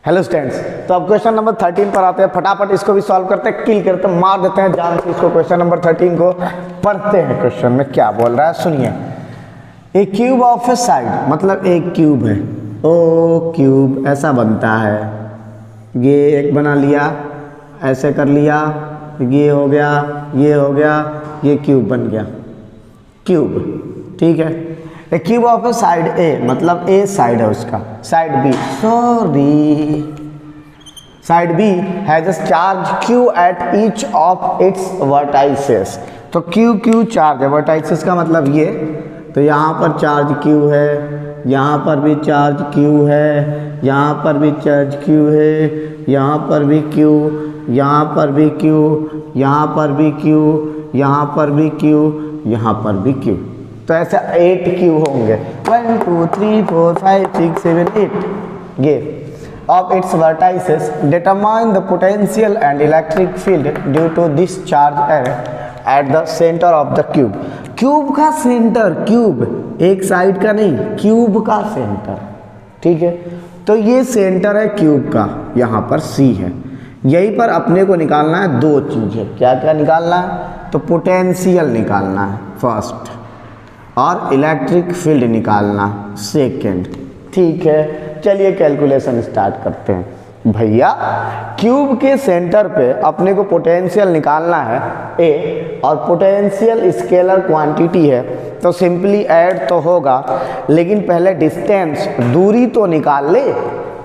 Hello students, तो अब question number 13 पर आते हैं। फटाफट इसको भी सॉल्व करते हैं, किल करते हैं, मार देते हैं जान से इसको। क्वेश्चन नंबर 13 को पढ़ते हैं। क्वेश्चन में क्या बोल रहा है सुनिए। ए क्यूब ऑफ ए साइड, मतलब एक क्यूब है, ओ क्यूब ऐसा बनता है। ये एक बना लिया, ऐसे कर लिया, ये हो गया, ये हो गया, ये क्यूब बन गया, क्यूब। ठीक है। A cube of a side a, मतलब ए साइड है उसका, side B, sorry, side B has a charge Q at each of its vertices. तो क्यू क्यू चार्ज है, वर्टाइसेस का मतलब ये, तो यहाँ पर चार्ज क्यू है, यहाँ पर भी चार्ज क्यू है, यहाँ पर भी चार्ज क्यू है, यहाँ पर भी क्यू, यहाँ पर भी क्यू, यहाँ पर भी क्यू, यहाँ पर भी क्यू, यहाँ पर भी क्यू। तो ऐसे 8 क्यू होंगे, 1 2 3 4 5 6 7 8 ये of its vertices. Determine the potential and electric field due to this charge at the center of the cube. Cube का सेंटर, क्यूब एक साइड का नहीं, क्यूब का सेंटर। ठीक है, तो ये सेंटर है क्यूब का, यहाँ पर C है। यहीं पर अपने को निकालना है दो चीज़ें। क्या क्या निकालना है? तो पोटेंशियल निकालना है फर्स्ट, और इलेक्ट्रिक फील्ड निकालना सेकेंड। ठीक है, चलिए कैलकुलेशन स्टार्ट करते हैं। भैया क्यूब के सेंटर पे अपने को पोटेंशियल निकालना है ए, और पोटेंशियल स्केलर क्वांटिटी है, तो सिंपली ऐड तो होगा, लेकिन पहले डिस्टेंस, दूरी तो निकाल ले।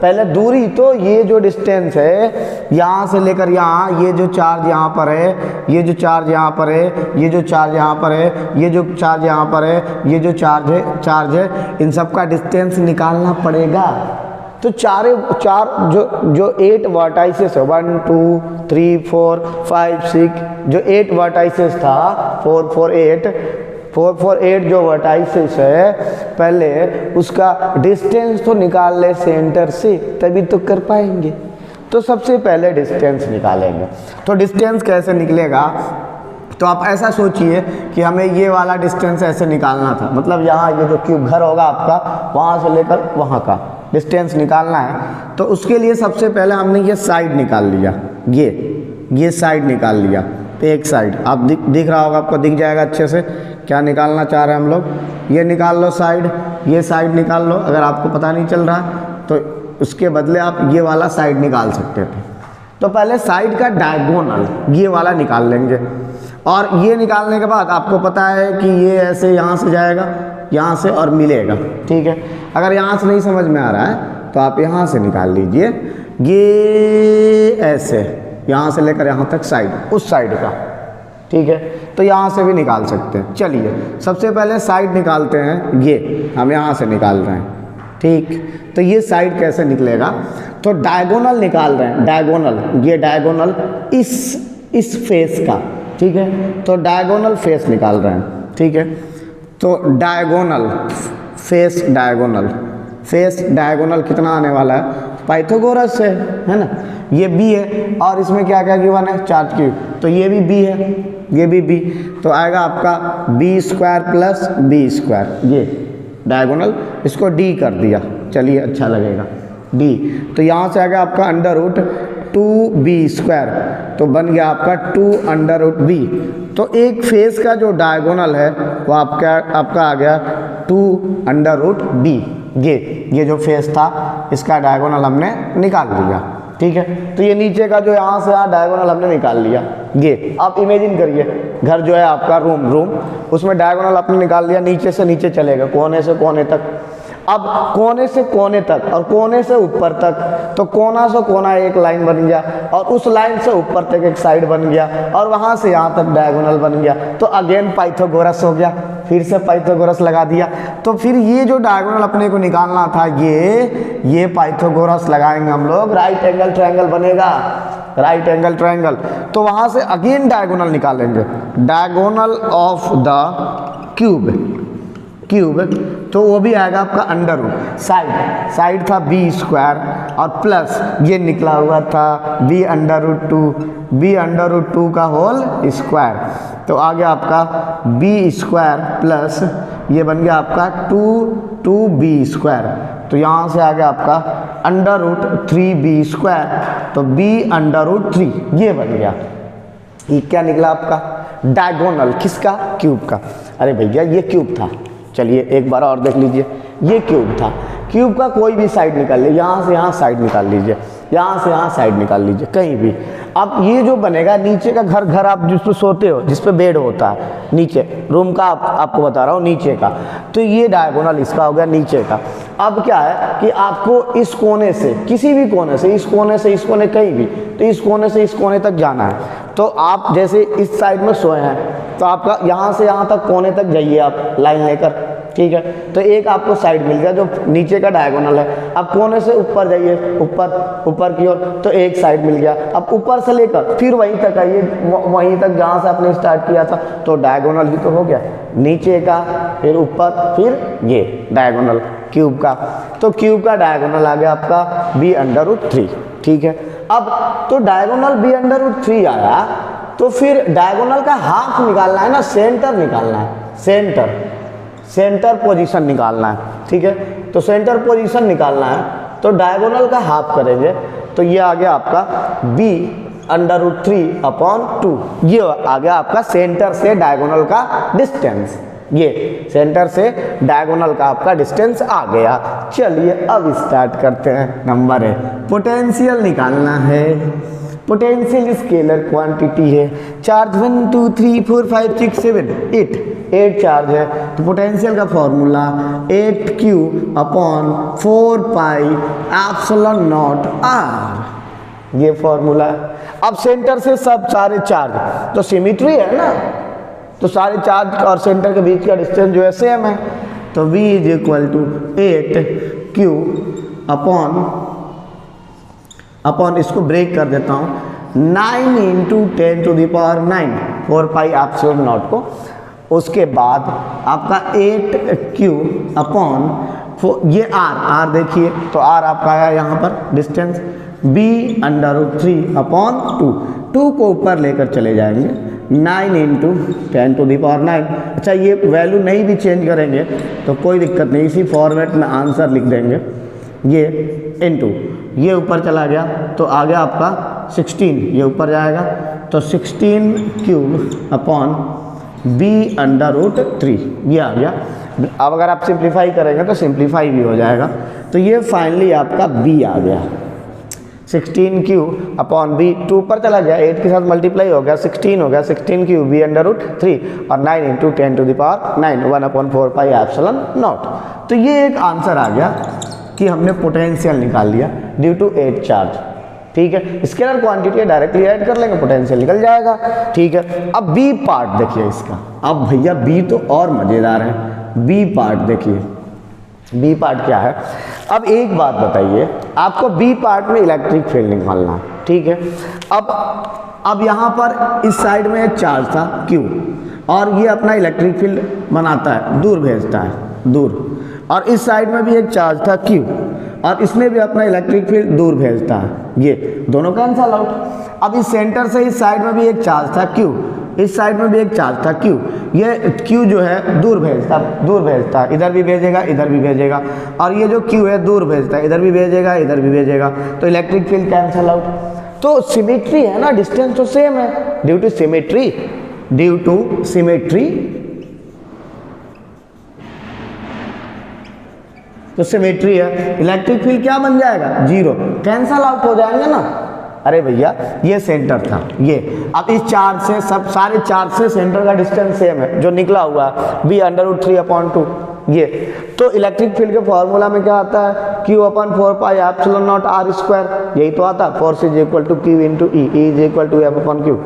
पहले दूरी, तो ये जो डिस्टेंस है यहाँ से लेकर यहाँ, ये जो चार्ज यहाँ पर है, ये जो चार्ज यहाँ पर है, ये जो चार्ज यहाँ पर है, ये जो चार्ज यहाँ पर है, ये जो चार्ज है, इन सब का डिस्टेंस निकालना पड़ेगा। तो चार जो 8 वर्टाइसेस है, 1 2 3 4 5 6, जो 8 वर्टाइसेस था, 4 4 8 जो वर्टाइसेस है, पहले उसका डिस्टेंस तो निकाल ले सेंटर से, तभी तो कर पाएंगे। तो सबसे पहले डिस्टेंस निकालेंगे। तो डिस्टेंस कैसे निकलेगा? तो आप ऐसा सोचिए कि हमें ये वाला डिस्टेंस ऐसे निकालना था, मतलब यहाँ ये जो क्यूब घर होगा आपका, वहाँ से लेकर वहाँ का डिस्टेंस निकालना है। तो उसके लिए सबसे पहले हमने ये साइड निकाल लिया, ये साइड निकाल लिया। तो एक साइड आप दिख रहा होगा, आपको दिख जाएगा अच्छे से क्या निकालना चाह रहे हैं हम लोग। ये निकाल लो साइड, ये साइड निकाल लो। अगर आपको पता नहीं चल रहा तो उसके बदले आप ये वाला साइड निकाल सकते थे। तो पहले साइड का डायगोनल ये वाला निकाल लेंगे, और ये निकालने के बाद आपको पता है कि ये ऐसे यहाँ से जाएगा, यहाँ से, और मिलेगा। ठीक है, अगर यहाँ से नहीं समझ में आ रहा है तो आप यहाँ से निकाल लीजिए, ये ऐसे यहाँ से लेकर यहाँ तक साइड, उस साइड का। ठीक है, तो यहाँ से भी निकाल सकते हैं। चलिए सबसे पहले साइड निकालते हैं, ये हम यहाँ से निकाल रहे हैं। ठीक, तो ये साइड कैसे निकलेगा? तो डायगोनल निकाल रहे हैं, डायगोनल, ये डायगोनल इस फेस का। ठीक है, तो डायगोनल फेस निकाल रहे हैं। ठीक है, तो डायगोनल फेस, फेस डायगोनल कितना आने वाला है? पाइथागोरस है ना। ये बी है, और इसमें क्या क्या गिवन है? चार्ज क्यूब, तो ये भी बी है, ये भी बी, तो आएगा आपका B square plus B square, ये डायगोनल, इसको डी कर दिया। चलिए अच्छा लगेगा, डी। तो यहाँ से आ गया आपका अंडर रूट 2b स्क्वायर, तो बन गया आपका 2 अंडर रूट बी। तो एक फेस का जो डायगोनल है वो आपका आ गया 2 अंडर रूट बी। ये जो फेस था इसका डायगोनल हमने निकाल लिया। ठीक है, तो ये नीचे का जो यहाँ से यहाँ डायगोनल हमने निकाल लिया। ये आप इमेजिन करिए, घर जो है आपका रूम, उसमें डायगोनल आपने निकाल लिया, नीचे से नीचे चलेगा, कोने से कोने तक। अब कोने से कोने तक और कोने से ऊपर तक, तो कोना से कोना एक लाइन बन गया, और उस लाइन से ऊपर तक एक साइड बन गया, और वहाँ से यहाँ तक डायगोनल बन गया। तो अगेन पाइथागोरस हो गया, फिर से पाइथागोरस लगा दिया। तो फिर ये जो डायगोनल अपने को निकालना था, ये पाइथागोरस लगाएंगे हम लोग, राइट एंगल ट्रायंगल बनेगा, राइट एंगल ट्रायंगल। तो वहाँ से अगेन डायगोनल निकालेंगे, डायगोनल ऑफ द क्यूब, तो वो भी आएगा आपका अंडर रूट, साइड था बी स्क्वायर, और प्लस ये निकला हुआ था बी अंडर रूट 2 का होल स्क्वायर। तो आ गया आपका बी स्क्वायर प्लस ये बन गया आपका 2b स्क्वायर। तो यहाँ से आ गया आपका √3b², तो b√3 ये बन गया। ये क्या निकला आपका? डायगोनल। किसका? क्यूब का। अरे भैया ये क्यूब था, चलिए एक बार और देख लीजिए, ये क्यूब था। क्यूब का कोई भी साइड निकाल लीजिए, यहाँ से यहाँ साइड निकाल लीजिए, यहाँ से यहाँ साइड निकाल लीजिए, कहीं भी। अब ये जो बनेगा नीचे का घर आप जिस पे सोते हो, जिस पे बेड होता है नीचे, रूम का आपको बता रहा हूँ नीचे का, तो ये डायगोनल इसका हो गया नीचे का। अब क्या है कि आपको इस कोने से, किसी भी कोने से, इस कोने से इस कोने, कहीं भी, तो इस कोने से इस कोने तक जाना है। तो आप जैसे इस साइड में सोए हैं तो आपका यहाँ से यहाँ तक कोने तक जाइए आप लाइन लेकर, ठीक है। तो एक आपको साइड मिल गया जो नीचे का डायगोनल है। अब कोने से ऊपर जाइए, ऊपर की ओर, तो एक साइड मिल गया। अब ऊपर से लेकर फिर वहीं तक आइए, वहीं तक जहाँ से आपने स्टार्ट किया था, तो डायगोनल ही तो हो गया, नीचे का फिर ऊपर फिर ये डायगोनल क्यूब का। तो क्यूब का डायगोनल आ गया आपका b√3, ठीक है। अब तो डायगोनल b√3 आया, तो फिर डायगोनल का हाफ निकालना है ना, सेंटर निकालना है, सेंटर पोजीशन निकालना है, ठीक है। तो सेंटर पोजीशन निकालना है, तो डायगोनल का हाफ करेंगे, तो ये आ गया आपका b√3/2, ये आ गया आपका सेंटर से डायगोनल का डिस्टेंस। ये सेंटर से डायगोनल का आपका डिस्टेंस आ गया। चलिए अब स्टार्ट करते हैं। नंबर है, पोटेंशियल निकालना है। पोटेंशियल स्केलर क्वांटिटी है, चार्ज 1 2 3 4 5 6 7 8 चार्ज है। तो पोटेंशियल का फॉर्मूला 8Q/4πε0r, ये फॉर्मूला है। अब सेंटर से सब सारे चार्ज, तो सिमेट्री है ना, तो सारे चार्ज और सेंटर के बीच का डिस्टेंस जो है सेम है। तो V = 8Q/, इसको ब्रेक कर देता हूँ, 9 × 10⁹ 4πε0 को। उसके बाद आपका 8Q/, ये R देखिए, तो R आपका आया यहाँ पर डिस्टेंस, b√3/2, 2 को ऊपर लेकर चले जाएंगे, 9 × 10⁹। अच्छा ये वैल्यू नहीं भी चेंज करेंगे तो कोई दिक्कत नहीं, इसी फॉर्मेट में आंसर लिख देंगे। ये इनटू ये ऊपर चला गया, तो आ गया आपका 16, ये ऊपर जाएगा, तो 16Q/b√3 ये आ गया। अब अगर आप सिंप्लीफाई करेंगे तो सिंप्लीफाई भी हो जाएगा। तो ये फाइनली आपका b आ गया, 16Q/b, 2 ऊपर चला गया, 8 के साथ मल्टीप्लाई हो गया, 16 हो गया, 16Q/b√3 और 9 × 10⁹ 1/4πε0। तो ये एक आंसर आ गया कि हमने पोटेंशियल निकाल लिया ड्यू टू 8 चार्ज, ठीक है। स्केलर क्वांटिटी डायरेक्टली ऐड कर लेंगे, पोटेंशियल निकल जाएगा, ठीक है। अब बी पार्ट देखिए इसका। अब भैया बी तो और मज़ेदार है। बी पार्ट देखिए, बी पार्ट क्या है। अब एक बात बताइए, आपको बी पार्ट में इलेक्ट्रिक फील्ड निकालना है, ठीक है। अब यहाँ पर इस साइड में एक चार्ज था Q, और ये अपना इलेक्ट्रिक फील्ड बनाता है, दूर भेजता है, दूर। और इस साइड में भी एक चार्ज था Q, और इसमें भी अपना इलेक्ट्रिक फील्ड दूर भेजता है, ये दोनों कैंसल आउट। अब इस सेंटर से इस साइड में भी एक चार्ज था Q, इस साइड में भी एक चार्ज था Q, ये Q जो है दूर भेजता है, इधर भी भेजेगा, इधर भी भेजेगा, और ये जो Q है दूर भेजता है, इधर भी भेजेगा, इधर भी भेजेगा, तो इलेक्ट्रिक फील्ड कैंसल आउट। तो सिमेट्री है ना, डिस्टेंस तो सेम है, ड्यू टू सिमेट्री, तो सिमेट्री है, इलेक्ट्रिक फील्ड क्या बन जाएगा? 0, कैंसल आउट हो जाएंगे ना। अरे भैया ये सेंटर था, ये अब इस चार्ज से सारे चार्ज से सेंटर का डिस्टेंस सेम है, जो निकला हुआ b√3/2 ये। तो इलेक्ट्रिक फील्ड के फॉर्मूला में क्या आता है? Q/4πε0r², यही तो आता है। Force = Q × E, E = F/Q,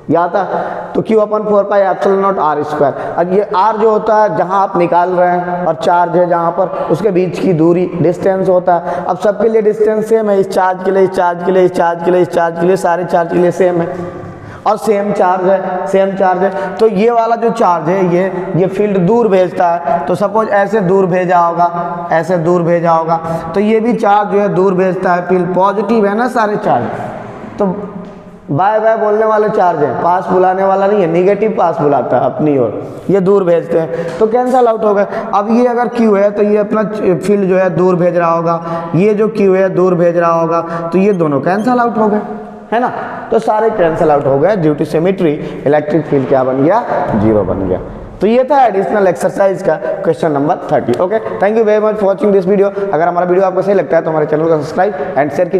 ये आता है। तो Q/4πε0r²। अब ये r जो होता है जहां आप निकाल रहे हैं, और चार्ज है जहां पर, उसके बीच की दूरी डिस्टेंस होता है। अब सबके लिए डिस्टेंस सेम है, इस चार्ज के लिए, इस चार्ज के लिए, इस चार्ज के लिए, इस चार्ज के लिए, सारे चार्ज के लिए सेम है, और सेम चार्ज है, तो ये वाला जो चार्ज है ये फील्ड दूर भेजता है। तो सपोज ऐसे दूर भेजा होगा, तो ये भी चार्ज जो है दूर भेजता है, फील्ड पॉजिटिव है ना सारे चार्ज, तो बाय बाय बोलने वाले चार्ज है, पास बुलाने वाला नहीं है, निगेटिव पास बुलाता है अपनी ओर, ये दूर भेजते हैं तो कैंसल आउट हो गए। अब ये अगर क्यू है तो ये अपना फील्ड जो है दूर भेज रहा होगा, ये जो क्यू है दूर भेज रहा होगा, तो ये दोनों कैंसल आउट हो गए, है ना। तो सारे कैंसल आउट हो गए due to symmetry, electric field क्या बन गया, 0 बन गया। तो ये था एडिशनल एक्सरसाइज का question number 30। Okay, thank you very much for watching this video. अगर हमारा वीडियो आपको सही लगता है तो हमारे चैनल को सब्सक्राइब एंड शेयर कीजिए।